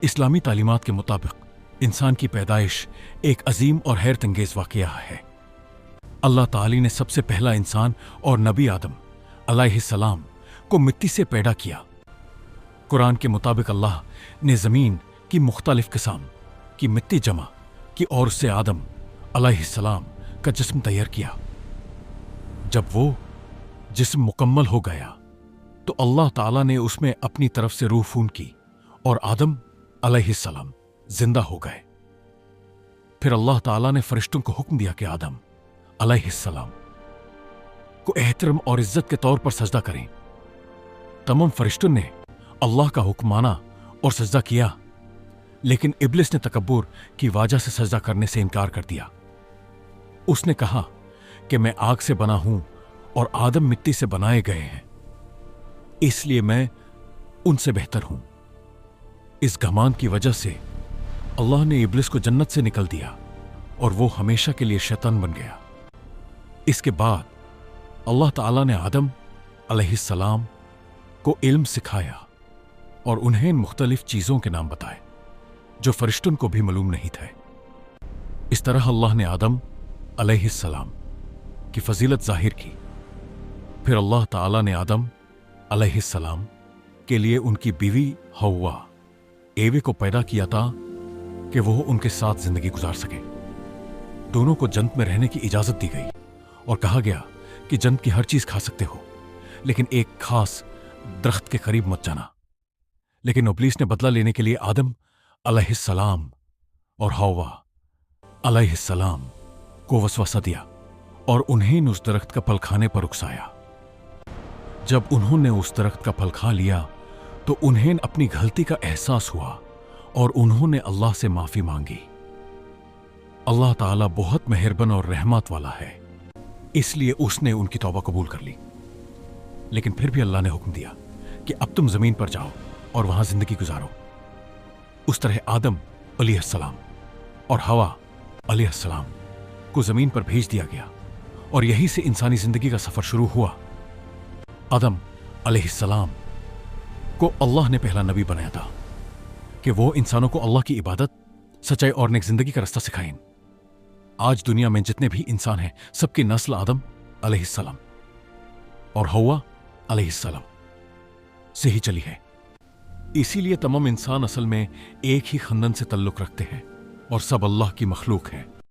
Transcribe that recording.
اسلامی تعلیمات کے مطابق انسان کی پیدائش ایک عظیم اور حیرت انگیز واقعہ ہے۔ اللہ تعالی نے سب سے پہلا انسان اور نبی آدم علیہ السلام کو مٹی سے پیدا کیا۔ قرآن کے مطابق اللہ نے زمین کی مختلف قسم کی مٹی جمع کی اور اس سے آدم علیہ السلام کا جسم تیار کیا۔ جب وہ جسم مکمل ہو گیا تو اللہ تعالیٰ نے اس میں اپنی طرف سے روح پھونک کی اور آدم علیہ السلام زندہ ہو گئے۔ پھر اللہ تعالیٰ نے فرشتوں کو حکم دیا کہ آدم علیہ السلام کو احترام اور عزت کے طور پر سجدہ کریں۔ تمام فرشتوں نے اللہ کا حکم مانا اور سجدہ کیا، لیکن ابلیس نے تکبر کی وجہ سے سجدہ کرنے سے انکار کر دیا۔ اس نے کہا کہ میں آگ سے بنا ہوں اور آدم مٹی سے بنائے گئے ہیں، اس لیے میں ان سے بہتر ہوں۔ اس گھمانڈ کی وجہ سے اللہ نے ابلیس کو جنت سے نکل دیا اور وہ ہمیشہ کے لیے شیطان بن گیا۔ اس کے بعد اللہ تعالیٰ نے آدم علیہ السلام کو علم سکھایا اور انہیں مختلف چیزوں کے نام بتائے جو فرشتوں کو بھی معلوم نہیں تھے۔ اس طرح اللہ نے آدم علیہ السلام کی فضیلت ظاہر کی۔ پھر اللہ تعالیٰ نے آدم علیہ السلام کے لیے ان کی بیوی حوا ایوے کو پیدا کیا تھا کہ وہ ان کے ساتھ زندگی گزار سکے۔ دونوں کو جنت میں رہنے کی اجازت دی گئی اور کہا گیا کہ جنت کی ہر چیز کھا سکتے ہو، لیکن ایک خاص درخت کے قریب مت جانا۔ لیکن ابلیس نے بدلہ لینے کے لیے آدم علیہ السلام اور حوا علیہ السلام کو وسوسہ دیا اور انہیں اس درخت کا پھل کھانے پر اکسایا۔ جب انہوں نے اس درخت کا پھل کھا لیا تو انہیں اپنی غلطی کا احساس ہوا اور انہوں نے اللہ سے معافی مانگی۔ اللہ تعالیٰ بہت مہربان اور رحمت والا ہے، اس لیے اس نے ان کی توبہ قبول کر لی۔ لیکن پھر بھی اللہ نے حکم دیا کہ اب تم زمین پر جاؤ اور وہاں زندگی گزارو۔ اس طرح آدم علیہ السلام اور حوا علیہ السلام کو زمین پر بھیج دیا گیا اور یہی سے انسانی زندگی کا سفر شروع ہوا۔ آدم علیہ السلام کو اللہ نے پہلا نبی بنایا تھا کہ وہ انسانوں کو اللہ کی عبادت، سچائی اور نیک زندگی کا رستہ سکھائیں۔ آج دنیا میں جتنے بھی انسان ہیں سب کی نسل آدم علیہ السلام اور حوا علیہ السلام سے ہی چلی ہے۔ اسی لیے تمام انسان اصل میں ایک ہی خاندان سے تعلق رکھتے ہیں اور سب اللہ کی مخلوق ہیں۔